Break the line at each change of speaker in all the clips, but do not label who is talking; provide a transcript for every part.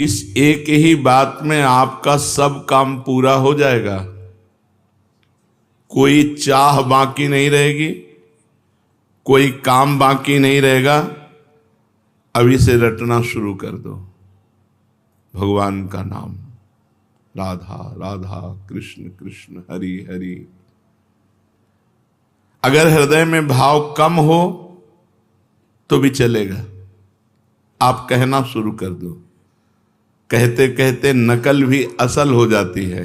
इस एक ही बात में आपका सब काम पूरा हो जाएगा। कोई चाह बाकी नहीं रहेगी, कोई काम बाकी नहीं रहेगा। अभी से रटना शुरू कर दो भगवान का नाम, राधा राधा कृष्ण कृष्ण हरि हरि। अगर हृदय में भाव कम हो तो भी चलेगा, आप कहना शुरू कर दो। कहते कहते नकल भी असल हो जाती है।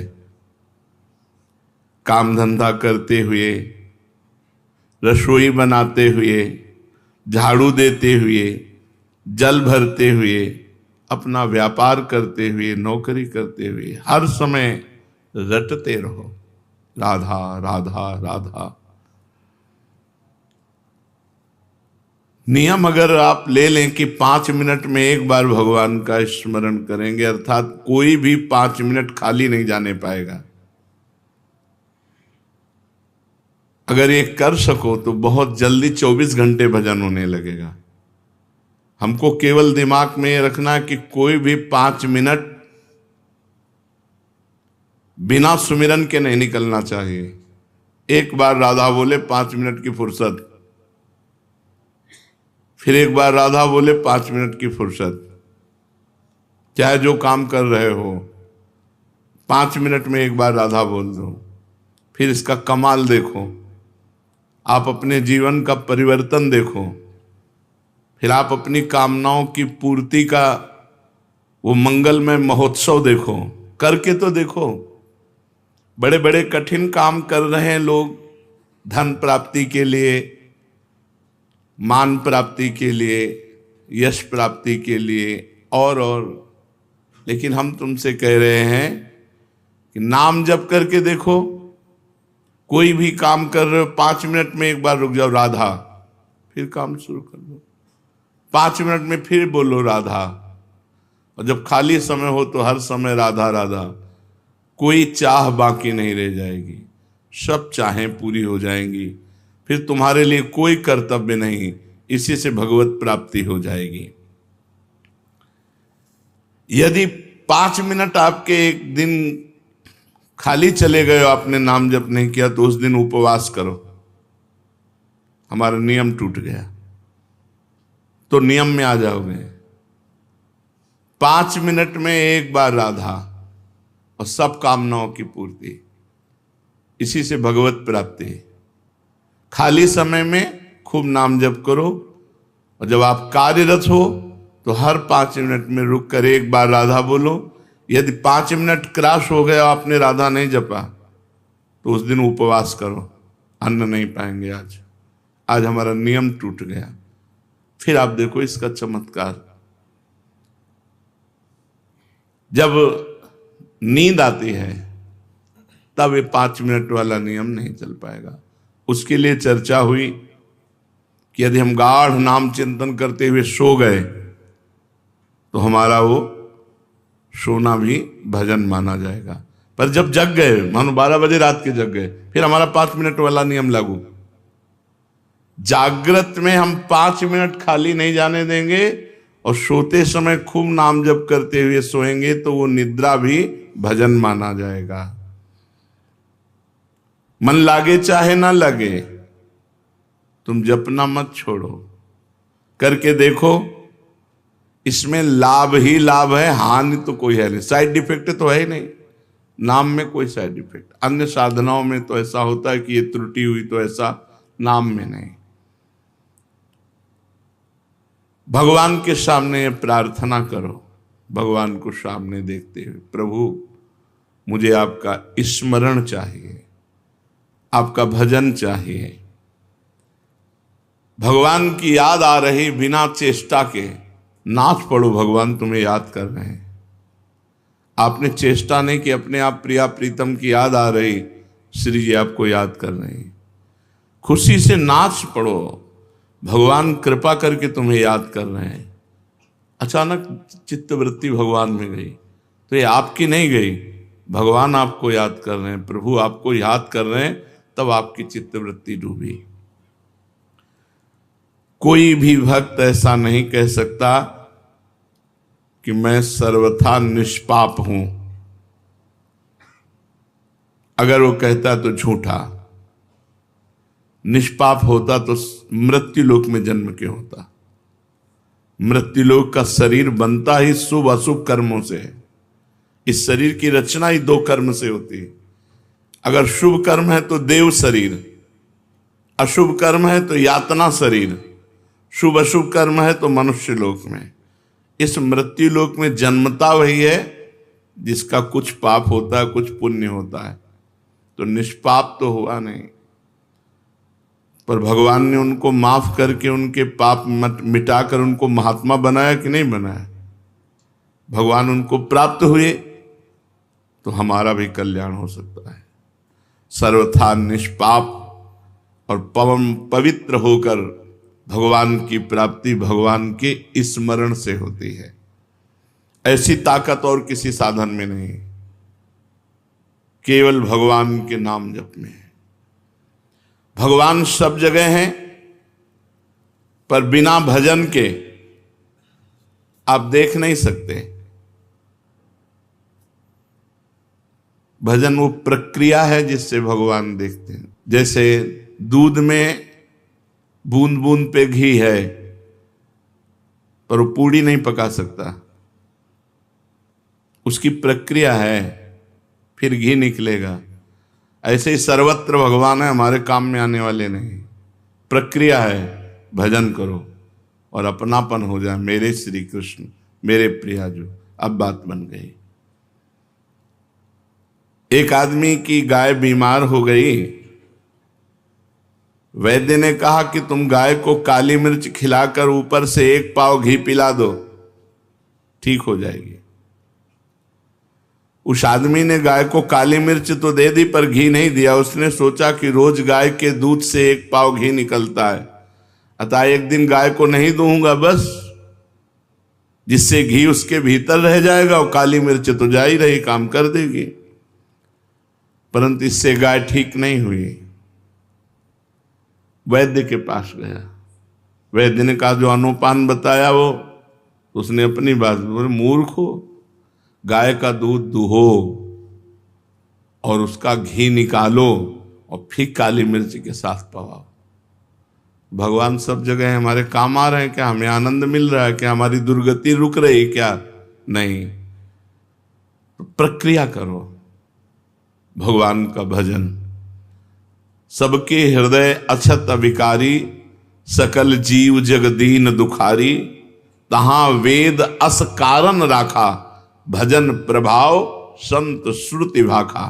काम धंधा करते हुए, रसोई बनाते हुए, झाड़ू देते हुए, जल भरते हुए, अपना व्यापार करते हुए, नौकरी करते हुए, हर समय रटते रहो राधा राधा राधा। नियम अगर आप ले लें कि 5 मिनट में एक बार भगवान का स्मरण करेंगे, अर्थात कोई भी 5 मिनट खाली नहीं जाने पाएगा। अगर ये कर सको तो बहुत जल्दी 24 घंटे भजन होने लगेगा। हमको केवल दिमाग में ये रखना कि कोई भी 5 मिनट बिना सुमिरन के नहीं निकलना चाहिए। एक बार राधा बोले 5 मिनट की फुर्सत, फिर एक बार राधा बोले 5 मिनट की फुर्सत। चाहे जो काम कर रहे हो 5 मिनट में एक बार राधा बोल दो, फिर इसका कमाल देखो। आप अपने जीवन का परिवर्तन देखो, फिर आप अपनी कामनाओं की पूर्ति का वो मंगलमय महोत्सव देखो। करके तो देखो। बड़े बड़े कठिन काम कर रहे हैं लोग, धन प्राप्ति के लिए, मान प्राप्ति के लिए, यश प्राप्ति के लिए और लेकिन हम तुमसे कह रहे हैं कि नाम जप करके देखो। कोई भी काम कर रहे हो 5 मिनट में एक बार रुक जाओ राधा, फिर काम शुरू कर दो। 5 मिनट में फिर बोलो राधा, और जब खाली समय हो तो हर समय राधा राधा। कोई चाह बाकी नहीं रह जाएगी, सब चाहें पूरी हो जाएंगी। फिर तुम्हारे लिए कोई कर्तव्य नहीं, इसी से भगवत प्राप्ति हो जाएगी। यदि 5 मिनट आपके एक दिन खाली चले गए, आपने नाम जप नहीं किया, तो उस दिन उपवास करो। हमारा नियम टूट गया, तो नियम में आ जाओगे। 5 मिनट में एक बार राधा और सब कामनाओं की पूर्ति, इसी से भगवत प्राप्ति। खाली समय में खूब नाम जप करो, और जब आप कार्यरत हो तो हर 5 मिनट में रुक कर एक बार राधा बोलो। यदि 5 मिनट क्रॉस हो गया, आपने राधा नहीं जपा, तो उस दिन उपवास करो, अन्न नहीं पाएंगे। आज हमारा नियम टूट गया। फिर आप देखो इसका चमत्कार। जब नींद आती है तब ये 5 मिनट वाला नियम नहीं चल पाएगा। उसके लिए चर्चा हुई कि यदि हम गाढ़ नाम चिंतन करते हुए सो गए तो हमारा वो सोना भी भजन माना जाएगा। पर जब जग गए, मानो 12 बजे रात के जग गए, फिर हमारा 5 मिनट वाला नियम लागू। जागृत में हम 5 मिनट खाली नहीं जाने देंगे, और सोते समय खूब नाम जप करते हुए सोएंगे तो वो निद्रा भी भजन माना जाएगा। मन लागे चाहे ना लगे, तुम जपना मत छोड़ो, करके देखो। इसमें लाभ ही लाभ है, हानि तो कोई है नहीं, साइड इफेक्ट तो है ही नहीं। नाम में कोई साइड इफेक्ट, अन्य साधनाओं में तो ऐसा होता है कि ये त्रुटि हुई, तो ऐसा नाम में नहीं। भगवान के सामने प्रार्थना करो, भगवान को सामने देखते हुए, प्रभु मुझे आपका स्मरण चाहिए, आपका भजन चाहिए। भगवान की याद आ रही बिना चेष्टा के, नाच पड़ो, भगवान तुम्हें याद कर रहे हैं। आपने चेष्टा नहीं कि अपने आप प्रिया प्रीतम की याद आ रही, श्री जी आपको याद कर रहे हैं। खुशी से नाच पड़ो, भगवान कृपा करके तुम्हें याद कर रहे हैं। अचानक चित्तवृत्ति भगवान में गई तो ये आपकी नहीं गई, भगवान आपको याद कर रहे हैं, प्रभु आपको याद कर रहे हैं, तब आपकी चित्तवृत्ति डूबी। कोई भी भक्त ऐसा नहीं कह सकता कि मैं सर्वथा निष्पाप हूं, अगर वो कहता तो झूठा। निष्पाप होता तो मृत्युलोक में जन्म क्यों होता? मृत्युलोक का शरीर बनता ही शुभ अशुभ कर्मों से है। इस शरीर की रचना ही दो कर्म से होती है। अगर शुभ कर्म है तो देव शरीर, अशुभ कर्म है तो यातना शरीर, शुभ अशुभ कर्म है तो मनुष्य लोक में। इस मृत्यु लोक में जन्मता वही है जिसका कुछ पाप होता है, कुछ पुण्य होता है। तो निष्पाप तो हुआ नहीं, पर भगवान ने उनको माफ करके उनके पाप मिटाकर उनको महात्मा बनाया कि नहीं बनाया? भगवान उनको प्राप्त हुए तो हमारा भी कल्याण हो सकता है। सर्वथा निष्पाप और पवित्र होकर भगवान की प्राप्ति भगवान के स्मरण से होती है। ऐसी ताकत और किसी साधन में नहीं, केवल भगवान के नाम जप में है। भगवान सब जगह हैं, पर बिना भजन के आप देख नहीं सकते। भजन वो प्रक्रिया है जिससे भगवान देखते हैं। जैसे दूध में बूंद बूंद पे घी है, पर वो पूड़ी नहीं पका सकता, उसकी प्रक्रिया है, फिर घी निकलेगा। ऐसे ही सर्वत्र भगवान है, हमारे काम में आने वाले नहीं। प्रक्रिया है, भजन करो और अपनापन हो जाए, मेरे श्री कृष्ण, मेरे प्रियाजू। अब बात बन गई। एक आदमी की गाय बीमार हो गई। वैद्य ने कहा कि तुम गाय को काली मिर्च खिलाकर ऊपर से 1 पाव घी पिला दो, ठीक हो जाएगी। उस आदमी ने गाय को काली मिर्च तो दे दी, पर घी नहीं दिया। उसने सोचा कि रोज गाय के दूध से 1 पाव घी निकलता है, अतः एक दिन गाय को नहीं दूंगा, बस जिससे घी उसके भीतर रह जाएगा और काली मिर्च तो जा ही रही, काम कर देगी। परंतु इससे गाय ठीक नहीं हुई। वैद्य के पास गया। वैद्य ने कहा जो अनुपान बताया वो, उसने अपनी बात बोले, मूर्ख हो, गाय का दूध दुहो और उसका घी निकालो और फिर काली मिर्च के साथ पवाओ। भगवान सब जगह हमारे काम आ रहे हैं क्या? हमें आनंद मिल रहा है क्या? हमारी दुर्गति रुक रही क्या? नहीं। तो प्रक्रिया करो भगवान का भजन। सबके हृदय अछत अविकारी, सकल जीव जगदीन दुखारी, तहां वेद अस कारण राखा, भजन प्रभाव संत श्रुति भाखा।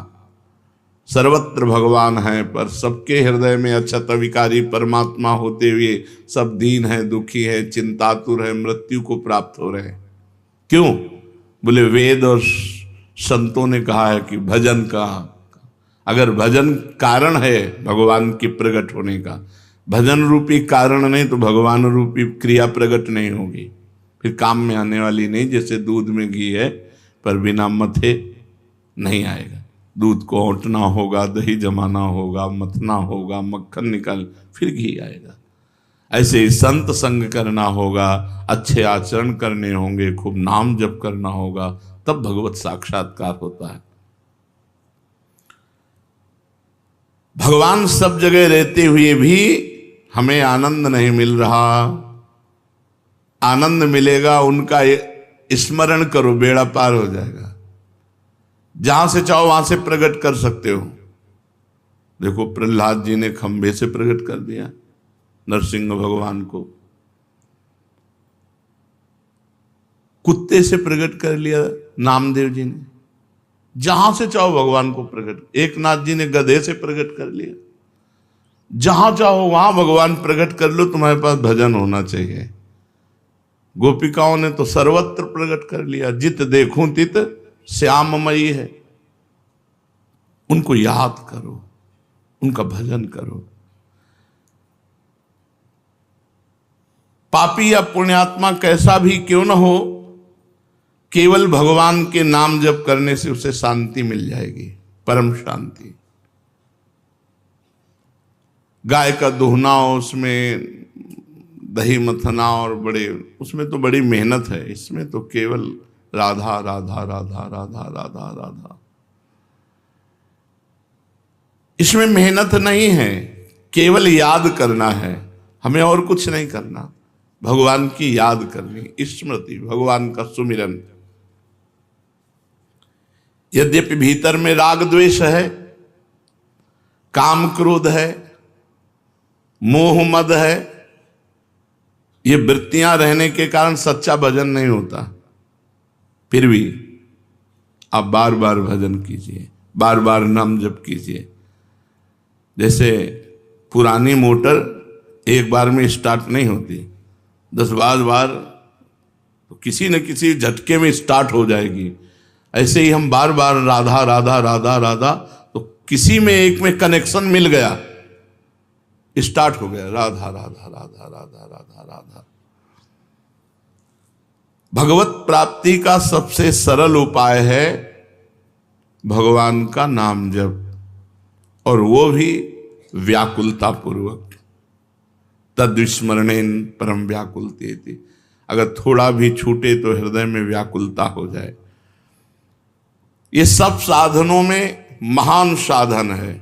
सर्वत्र भगवान है, पर सबके हृदय में अछत अविकारी परमात्मा होते हुए सब दीन है, दुखी है, चिंतातुर है, मृत्यु को प्राप्त हो रहे हैं। क्यों? बोले वेद और संतों ने कहा है कि भजन का, अगर भजन कारण है भगवान की प्रकट होने का, भजन रूपी कारण नहीं तो भगवान रूपी क्रिया प्रकट नहीं होगी, फिर काम में आने वाली नहीं। जैसे दूध में घी है, पर बिना मथे नहीं आएगा। दूध को औंटना होगा, दही जमाना होगा, मथना होगा, मक्खन निकाल, फिर घी आएगा। ऐसे ही संत संग करना होगा, अच्छे आचरण करने होंगे, खूब नाम जप करना होगा, तब भगवत साक्षात्कार होता है। भगवान सब जगह रहते हुए भी हमें आनंद नहीं मिल रहा। आनंद मिलेगा, उनका स्मरण करो, बेड़ा पार हो जाएगा। जहां से चाहो वहां से प्रकट कर सकते हो। देखो प्रहलाद जी ने खंभे से प्रकट कर दिया नरसिंह भगवान को, कुत्ते से प्रकट कर लिया नामदेव जी ने, जहां से चाहो भगवान को प्रकट। एकनाथ जी ने गधे से प्रकट कर लिया। जहां चाहो वहां भगवान प्रकट कर लो, तुम्हारे पास भजन होना चाहिए। गोपिकाओं ने तो सर्वत्र प्रकट कर लिया, जित देखूं तित श्याममयी है। उनको याद करो, उनका भजन करो। पापी या पुण्यात्मा कैसा भी क्यों न हो, केवल भगवान के नाम जप करने से उसे शांति मिल जाएगी, परम शांति। गाय का दुहना, उसमें दही मथना और उसमें तो बड़ी मेहनत है। इसमें तो केवल राधा राधा राधा राधा राधा राधा। इसमें मेहनत नहीं है, केवल याद करना है, हमें और कुछ नहीं करना। भगवान की याद करनी, स्मृति, भगवान का सुमिरन। यद्यपि भीतर में राग द्वेष है, काम क्रोध है, मोह मद है, ये वृत्तियां रहने के कारण सच्चा भजन नहीं होता। फिर भी आप बार बार भजन कीजिए, बार बार नाम जप कीजिए। जैसे पुरानी मोटर एक बार में स्टार्ट नहीं होती, 10-12 बार तो किसी न किसी झटके में स्टार्ट हो जाएगी। ऐसे ही हम बार बार राधा राधा राधा राधा, तो किसी में एक में कनेक्शन मिल गया, स्टार्ट हो गया राधा राधा राधा राधा राधा राधा। भगवत प्राप्ति का सबसे सरल उपाय है भगवान का नाम जप, और वो भी व्याकुलता पूर्वक। तद्विस्मरणेन परम व्याकुलते। अगर थोड़ा भी छूटे तो हृदय में व्याकुलता हो जाए। ये सब साधनों में महान साधन है।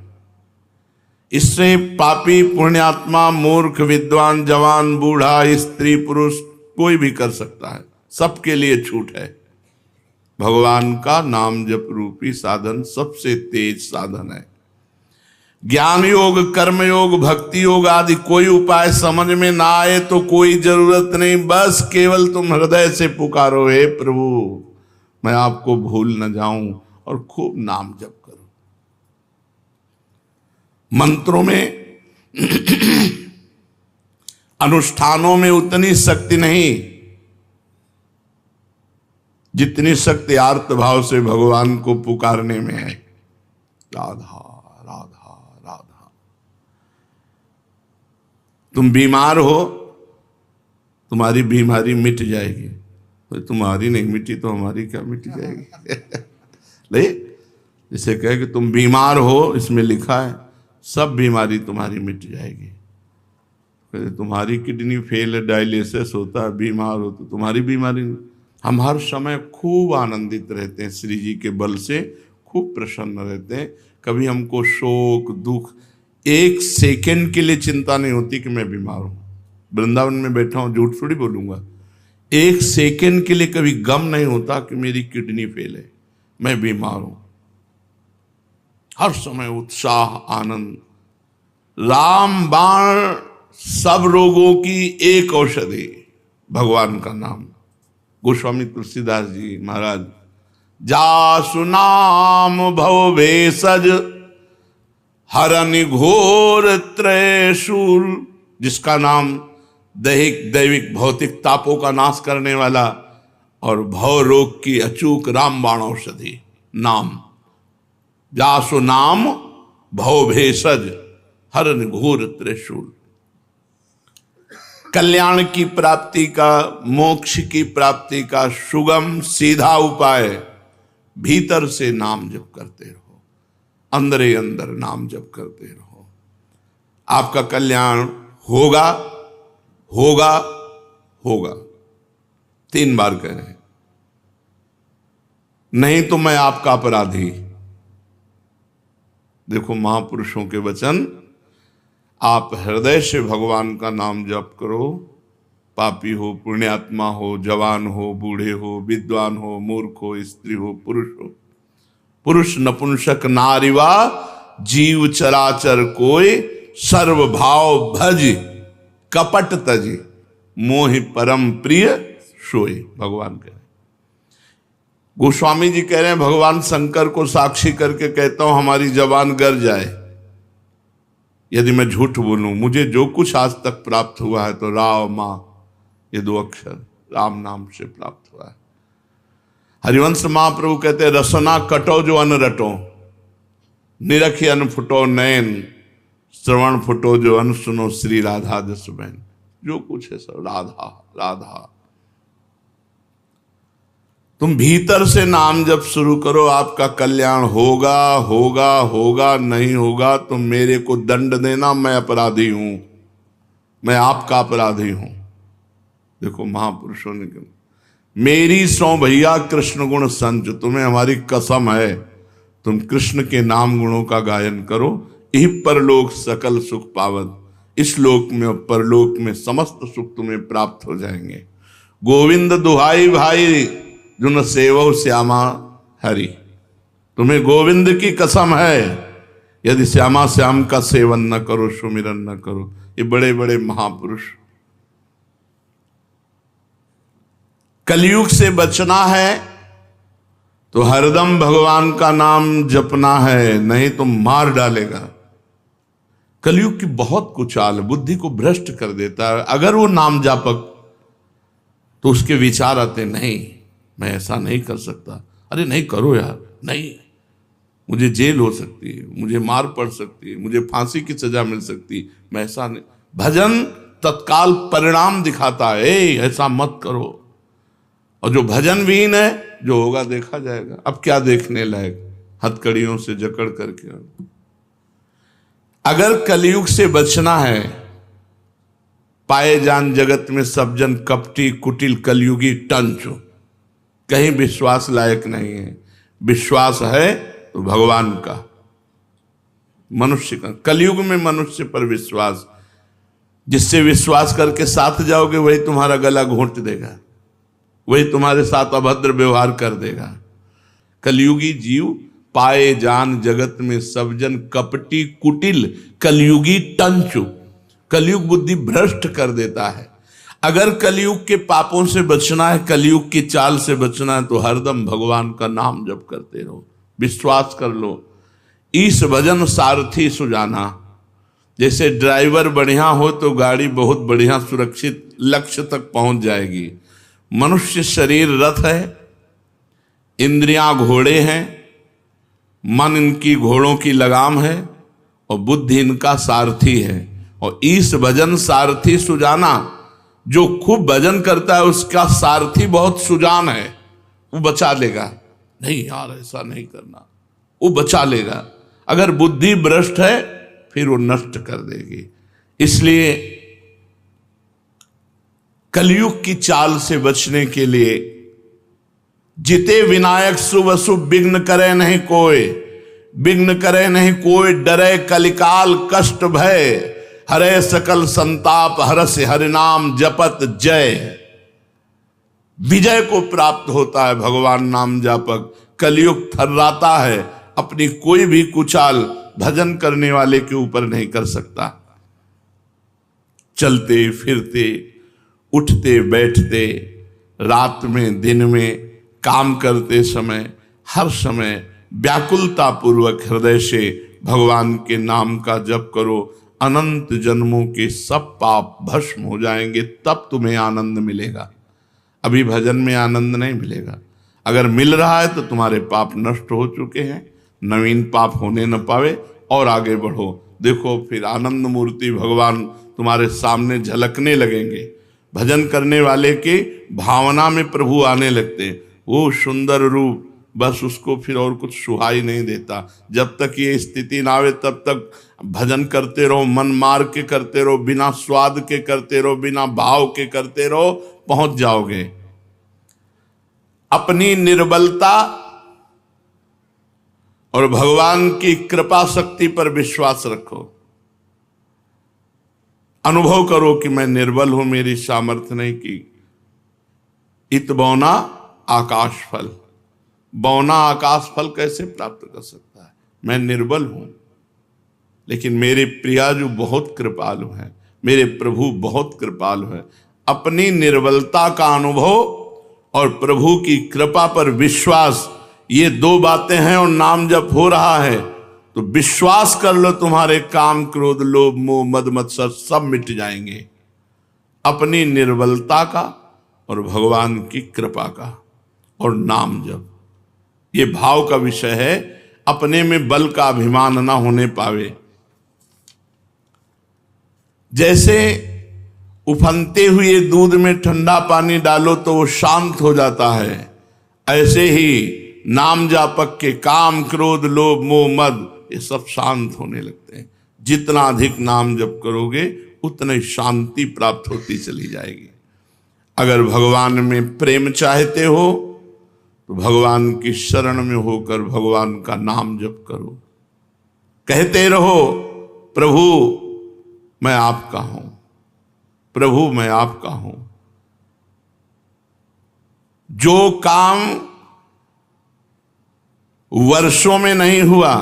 इससे पापी, पुण्यात्मा, मूर्ख, विद्वान, जवान, बूढ़ा, स्त्री, पुरुष कोई भी कर सकता है, सबके लिए छूट है। भगवान का नाम जप रूपी साधन सबसे तेज साधन है। ज्ञान योग, कर्म योग, भक्ति योग आदि कोई उपाय समझ में ना आए तो कोई जरूरत नहीं, बस केवल तुम हृदय से पुकारो, हे प्रभु मैं आपको भूल न जाऊं, और खूब नाम जप करो। मंत्रों में अनुष्ठानों में उतनी शक्ति नहीं जितनी शक्ति आर्त भाव से भगवान को पुकारने में है। राधा राधा राधा। तुम बीमार हो, तुम्हारी बीमारी मिट जाएगी। तो तुम्हारी नहीं मिटी तो हमारी क्या मिट जाएगी? नहीं, जिसे कहे कि तुम बीमार हो, इसमें लिखा है सब बीमारी तुम्हारी मिट जाएगी। तुम्हारी किडनी फेल है, डायलिसिस होता है, बीमार हो तो तुम्हारी बीमारी नहीं। हम हर समय खूब आनंदित रहते हैं, श्री जी के बल से खूब प्रसन्न रहते हैं। कभी हमको शोक, दुख, एक सेकंड के लिए चिंता नहीं होती कि मैं बीमार हूं। वृंदावन में बैठा हूं, झूठ थोड़ी बोलूंगा, एक सेकंड के लिए कभी गम नहीं होता कि मेरी किडनी फेल है, मैं बीमार हूं। हर समय उत्साह, आनंद। राम बाण सब रोगों की एक औषधि, भगवान का नाम। गोस्वामी तुलसीदास जी महाराज, जासु नाम भव भेषज हरन घोर त्रयशूल, जिसका नाम दैहिक दैविक भौतिक तापों का नाश करने वाला और भव रोग की अचूक रामबाण औषधि नाम। जासु नाम भव भेषज हरन घोर त्रिशूल। कल्याण की प्राप्ति का, मोक्ष की प्राप्ति का सुगम सीधा उपाय, भीतर से नाम जप करते रहो, अंदरे अंदर नाम जप करते रहो। आपका कल्याण होगा होगा होगा। 3 बार कह रहे हैं, नहीं तो मैं आपका अपराधी। देखो महापुरुषों के वचन, आप हृदय से भगवान का नाम जप करो। पापी हो, पुण्यात्मा हो, जवान हो, बूढ़े हो, विद्वान हो, मूर्ख हो, स्त्री हो, पुरुष हो, पुरुष नपुंसक नारीवा जीव चराचर कोई, सर्वभाव भज कपट तजी, मोहि परम प्रिय सोई। भगवान कह रहे, गोस्वामी जी कह रहे हैं, भगवान शंकर को साक्षी करके कहता हूं, हमारी जबान गर जाए यदि मैं झूठ बोलूं। मुझे जो कुछ आज तक प्राप्त हुआ है तो राव मां, ये 2 अक्षर राम नाम से प्राप्त हुआ है। हरिवंश महाप्रभु कहते हैं, रसना कटो जो अन रटो, निरखी अन फुटो नयन, श्रवण फुटो जो अन सुनो, श्री राधा जस बहन। जो कुछ है सब राधा राधा। तुम भीतर से नाम जब शुरू करो, आपका कल्याण होगा होगा होगा। नहीं होगा तो मेरे को दंड देना, मैं अपराधी हूं, मैं आपका अपराधी हूं। देखो महापुरुषों ने मेरी सौ भैया कृष्ण गुण संच, तुम्हें हमारी कसम है, तुम कृष्ण के नाम गुणों का गायन करो, यही परलोक सकल सुख पावत, इस लोक में और परलोक में समस्त सुख तुम्हें प्राप्त हो जाएंगे। गोविंद दुहाई भाई जुन सेवो श्यामा हरि, तुम्हें गोविंद की कसम है, यदि श्यामा श्याम का सेवन न करो, सुमिरन न करो। ये बड़े बड़े महापुरुष। कलयुग से बचना है तो हरदम भगवान का नाम जपना है, नहीं तो मार डालेगा। कलयुग की बहुत कुचाल बुद्धि को भ्रष्ट कर देता है। अगर वो नाम जापक, तो उसके विचार आते, नहीं मैं ऐसा नहीं कर सकता, अरे नहीं करो यार, नहीं मुझे जेल हो सकती है, मुझे मार पड़ सकती है, मुझे फांसी की सजा मिल सकती है, मैं ऐसा नहीं। भजन तत्काल परिणाम दिखाता है, ऐसा मत करो। और जो भजन विहीन है, जो होगा देखा जाएगा। अब क्या देखने लायक, हथकड़ियों से जकड़ करके। अगर कलयुग से बचना है, पाए जान जगत में सब जन कपटी कुटिल कलयुगी टंच, कहीं विश्वास लायक नहीं है। विश्वास है तो भगवान का, मनुष्य का। कलयुग में मनुष्य पर विश्वास, जिससे विश्वास करके साथ जाओगे वही तुम्हारा गला घोंट देगा, वही तुम्हारे साथ अभद्र व्यवहार कर देगा। कलयुगी जीव पाए जान जगत में सब जन कपटी कुटिल कलयुगी टंचु, कलयुग बुद्धि भ्रष्ट कर देता है। अगर कलयुग के पापों से बचना है, कलयुग की चाल से बचना है, तो हरदम भगवान का नाम जप करते रहो, विश्वास कर लो। ईश भजन सारथी सुजाना, जैसे ड्राइवर बढ़िया हो तो गाड़ी बहुत बढ़िया सुरक्षित लक्ष्य तक पहुंच जाएगी। मनुष्य शरीर रथ है, इंद्रियां घोड़े हैं, मन इनकी घोड़ों की लगाम है और बुद्धि इनका सारथी है। और ईश भजन सारथी सुजाना, जो खूब भजन करता है उसका सारथी बहुत सुजान है, वो बचा लेगा। नहीं यार ऐसा नहीं करना, वो बचा लेगा। अगर बुद्धि भ्रष्ट है फिर वो नष्ट कर देगी। इसलिए कलयुग की चाल से बचने के लिए जिते विनायक शुभ अशुभ विघ्न करे नहीं कोई, विघ्न करे नहीं कोई, डरे कलिकाल कष्ट भय, हरे सकल संताप हरस हरिनाम जपत जय। विजय को प्राप्त होता है भगवान नाम जापक। कलयुग थर्राता है, अपनी कोई भी कुचाल भजन करने वाले के ऊपर नहीं कर सकता। चलते फिरते, उठते बैठते, रात में दिन में, काम करते समय, हर समय व्याकुलता पूर्वक हृदय से भगवान के नाम का जप करो। अनंत जन्मों के सब पाप भस्म हो जाएंगे, तब तुम्हें आनंद मिलेगा। अभी भजन में आनंद नहीं मिलेगा। अगर मिल रहा है तो तुम्हारे पाप नष्ट हो चुके हैं, नवीन पाप होने न पावे और आगे बढ़ो। देखो फिर आनंद मूर्ति भगवान तुम्हारे सामने झलकने लगेंगे। भजन करने वाले के भावना में प्रभु आने लगते हैं। वो सुंदर रूप, बस उसको फिर और कुछ सुहाई नहीं देता। जब तक ये स्थिति ना आवे तब तक भजन करते रहो, मन मार के करते रहो, बिना स्वाद के करते रहो, बिना भाव के करते रहो, पहुंच जाओगे। अपनी निर्बलता और भगवान की कृपा शक्ति पर विश्वास रखो। अनुभव करो कि मैं निर्बल हूं, मेरी सामर्थ्य नहीं की। इत बौना आकाश फल, बौना आकाश फल कैसे प्राप्त कर सकता है? मैं निर्बल हूं, लेकिन मेरे प्रिया जो बहुत कृपालु हैं, मेरे प्रभु बहुत कृपालु हैं। अपनी निर्बलता का अनुभव और प्रभु की कृपा पर विश्वास, ये दो बातें हैं और नाम जप हो रहा है तो विश्वास कर लो, तुम्हारे काम क्रोध लोभ मोह मद मत्सर सब मिट जाएंगे। अपनी निर्बलता का और भगवान की कृपा का और नाम जप, ये भाव का विषय है। अपने में बल का अभिमान ना होने पावे। जैसे उफनते हुए दूध में ठंडा पानी डालो तो वो शांत हो जाता है, ऐसे ही नाम जापक के काम क्रोध लोभ मोह मद ये सब शांत होने लगते हैं। जितना अधिक नाम जप करोगे उतनी शांति प्राप्त होती चली जाएगी। अगर भगवान में प्रेम चाहते हो तो भगवान की शरण में होकर भगवान का नाम जप करो, कहते रहो प्रभु मैं आपका हूं, प्रभु मैं आपका हूं। जो काम वर्षों में नहीं हुआ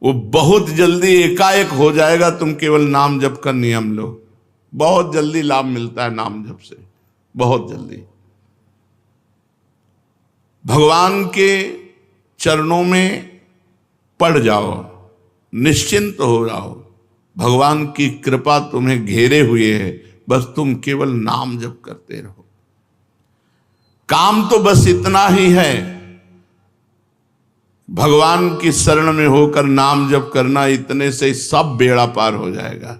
वो बहुत जल्दी एकाएक हो जाएगा। तुम केवल नाम जप का नियम लो, बहुत जल्दी लाभ मिलता है नाम जप से, बहुत जल्दी। भगवान के चरणों में पड़ जाओ, निश्चिंत हो जाओ, भगवान की कृपा तुम्हें घेरे हुए है, बस तुम केवल नाम जप करते रहो। काम तो बस इतना ही है, भगवान की शरण में होकर नाम जप करना, इतने से सब बेड़ा पार हो जाएगा।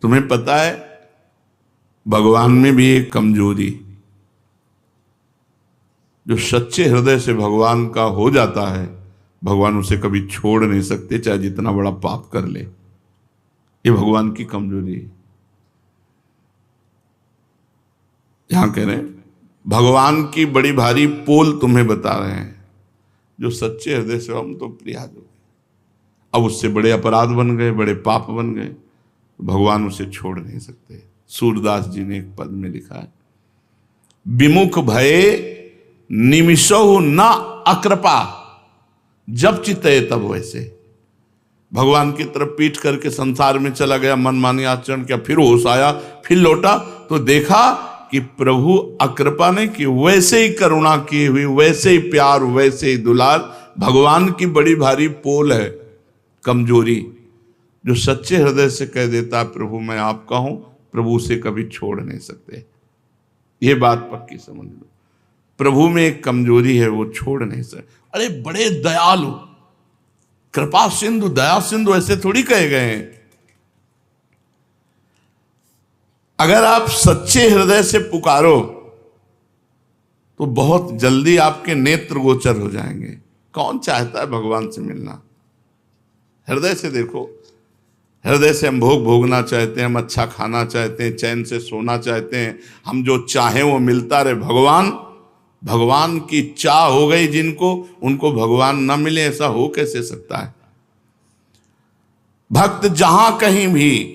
तुम्हें पता है भगवान में भी एक कमजोरी, जो सच्चे हृदय से भगवान का हो जाता है भगवान उसे कभी छोड़ नहीं सकते, चाहे जितना बड़ा पाप कर ले। ये भगवान की कमजोरी है। यहां कह रहे हैं भगवान की बड़ी भारी पोल तुम्हें बता रहे हैं, जो सच्चे हृदय से हम तो प्रयास हो गए, अब उससे बड़े अपराध बन गए, बड़े पाप बन गए, भगवान उसे छोड़ नहीं सकते। सूरदास जी ने एक पद में लिखा है, विमुख भये निमिषौ न अकृपा, जब चित्ते तब वैसे। भगवान की तरफ पीठ करके संसार में चला गया, मनमानी आचरण किया, फिर होश आया, फिर लौटा तो देखा कि प्रभु अकृपा ने की, वैसे ही करुणा की हुई, वैसे ही प्यार, वैसे ही दुलार। भगवान की बड़ी भारी पोल है कमजोरी, जो सच्चे हृदय से कह देता है प्रभु मैं आपका हूं, प्रभु उसे कभी छोड़ नहीं सकते। यह बात पक्की समझ लो, प्रभु में एक कमजोरी है, वो छोड़ नहीं सकते। अरे बड़े दयालु, कृपा सिंधु, दया सिंधु, ऐसे थोड़ी कहे गए हैं। अगर आप सच्चे हृदय से पुकारो तो बहुत जल्दी आपके नेत्र गोचर हो जाएंगे। कौन चाहता है भगवान से मिलना? हृदय से देखो, हृदय से हम भोग भोगना चाहते हैं, हम अच्छा खाना चाहते हैं, चैन से सोना चाहते हैं, हम जो चाहें वो मिलता रहे। भगवान की चाह हो गई जिनको, उनको भगवान न मिले, ऐसा हो कैसे सकता है? भक्त जहां कहीं भी,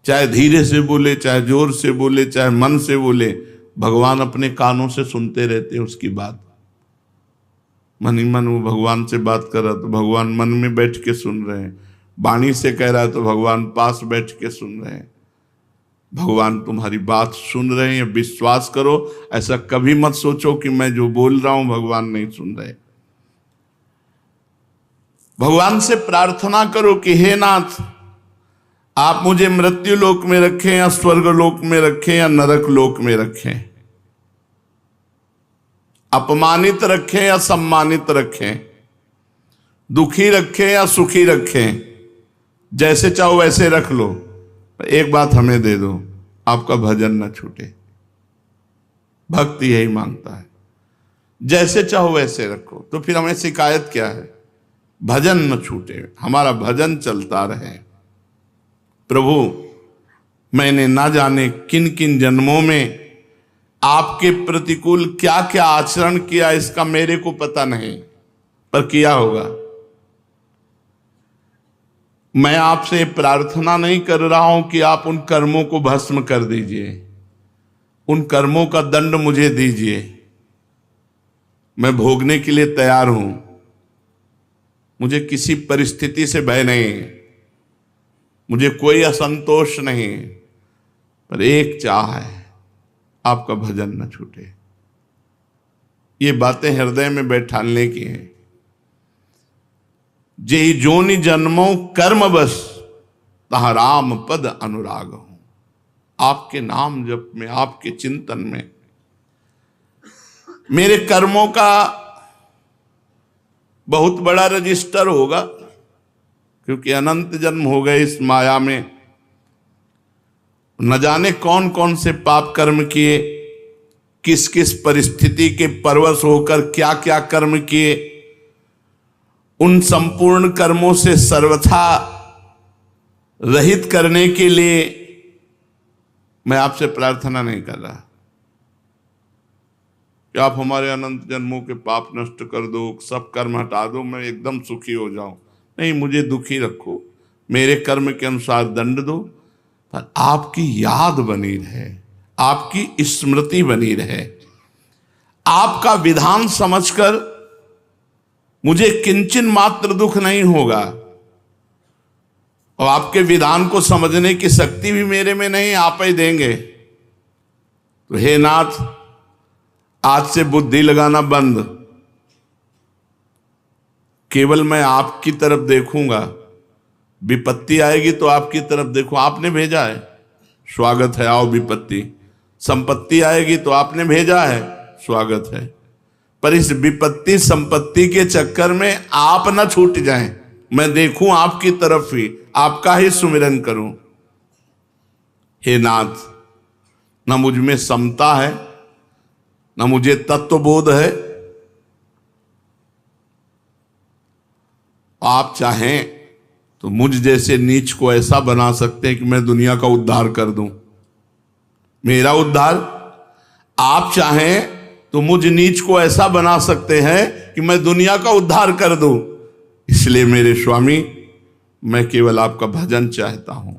चाहे धीरे से बोले, चाहे जोर से बोले, चाहे मन से बोले, भगवान अपने कानों से सुनते रहते हैं उसकी बात। मन ही मन वो भगवान से बात कर रहा तो भगवान मन में बैठ के सुन रहे हैं, वाणी से कह रहा है तो भगवान पास बैठ के सुन रहे हैं। भगवान तुम्हारी बात सुन रहे हैं, विश्वास करो। ऐसा कभी मत सोचो कि मैं जो बोल रहा हूं भगवान नहीं सुन रहे। भगवान से प्रार्थना करो कि हे नाथ, आप मुझे मृत्यु लोक में रखें या स्वर्ग लोक में रखें या नरक लोक में रखें, अपमानित रखें या सम्मानित रखें, दुखी रखें या सुखी रखें, जैसे चाहो वैसे रख लो, एक बात हमें दे दो, आपका भजन न छूटे। भक्ति यही मांगता है, जैसे चाहो वैसे रखो। तो फिर हमें शिकायत क्या है? भजन न छूटे, हमारा भजन चलता रहे। प्रभु मैंने ना जाने किन किन जन्मों में आपके प्रतिकूल क्या क्या आचरण किया, इसका मेरे को पता नहीं, पर किया होगा। मैं आपसे प्रार्थना नहीं कर रहा हूं कि आप उन कर्मों को भस्म कर दीजिए, उन कर्मों का दंड मुझे दीजिए, मैं भोगने के लिए तैयार हूं। मुझे किसी परिस्थिति से भय नहीं, मुझे कोई असंतोष नहीं, पर एक चाह है, आपका भजन न छूटे। ये बातें हृदय में बैठाने की हैं। जेहि जोनि जन्मो कर्म बस, तहाँ राम पद अनुराग हूं। आपके नाम जप में, आपके चिंतन में मेरे कर्मों का बहुत बड़ा रजिस्टर होगा, क्योंकि अनंत जन्म हो गए इस माया में। न जाने कौन कौन से पाप कर्म किए, किस किस परिस्थिति के परवश होकर क्या क्या कर्म किए। उन संपूर्ण कर्मों से सर्वथा रहित करने के लिए मैं आपसे प्रार्थना नहीं कर रहा कि आप हमारे अनंत जन्मों के पाप नष्ट कर दो, सब कर्म हटा दो, मैं एकदम सुखी हो जाऊं। नहीं, मुझे दुखी रखो, मेरे कर्म के अनुसार दंड दो, पर आपकी याद बनी रहे, आपकी स्मृति बनी रहे, आपका विधान समझकर मुझे किंचन मात्र दुख नहीं होगा। और आपके विधान को समझने की शक्ति भी मेरे में नहीं, आप ही देंगे। तो हे नाथ, आज से बुद्धि लगाना बंद, केवल मैं आपकी तरफ देखूंगा। विपत्ति आएगी तो आपकी तरफ देखो, आपने भेजा है, स्वागत है, आओ विपत्ति। संपत्ति आएगी तो आपने भेजा है, स्वागत है। पर इस विपत्ति संपत्ति के चक्कर में आप ना छूट जाएं, मैं देखूं आपकी तरफ ही, आपका ही सुमिरन करूं। हे नाथ, न मुझ में समता है, न मुझे तत्वबोध है। आप चाहें तो मुझ जैसे नीच को ऐसा बना सकते हैं कि मैं दुनिया का उद्धार कर दूं, मेरा उद्धार। आप चाहें तो मुझ नीच को ऐसा बना सकते हैं कि मैं दुनिया का उद्धार कर दूं। इसलिए मेरे स्वामी, मैं केवल आपका भजन चाहता हूं,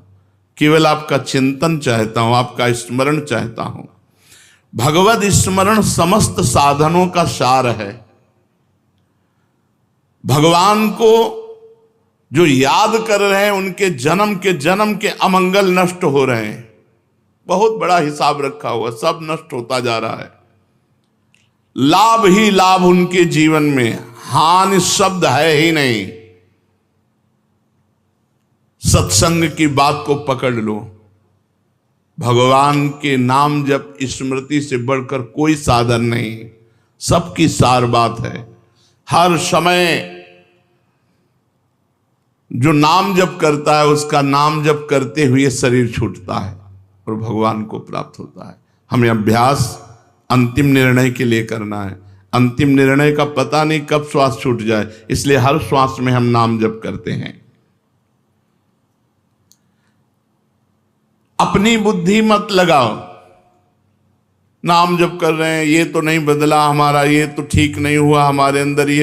केवल आपका चिंतन चाहता हूं, आपका स्मरण चाहता हूं। भगवत स्मरण समस्त साधनों का सार है। भगवान को जो याद कर रहे हैं, उनके जन्म के अमंगल नष्ट हो रहे हैं। बहुत बड़ा हिसाब रखा हुआ, सब नष्ट होता जा रहा है। लाभ ही लाभ उनके जीवन में, हानि शब्द है ही नहीं। सत्संग की बात को पकड़ लो, भगवान के नाम जप स्मृति से बढ़कर कोई साधन नहीं, सबकी सार बात है। हर समय जो नाम जप करता है, उसका नाम जप करते हुए शरीर छूटता है और भगवान को प्राप्त होता है। हमें अभ्यास अंतिम निर्णय के लिए करना है। अंतिम निर्णय का पता नहीं कब श्वास छूट जाए, इसलिए हर श्वास में हम नाम जप करते हैं। अपनी बुद्धि मत लगाओ, नाम जप कर रहे हैं, ये तो नहीं बदला हमारा, ये तो ठीक नहीं हुआ हमारे अंदर, ये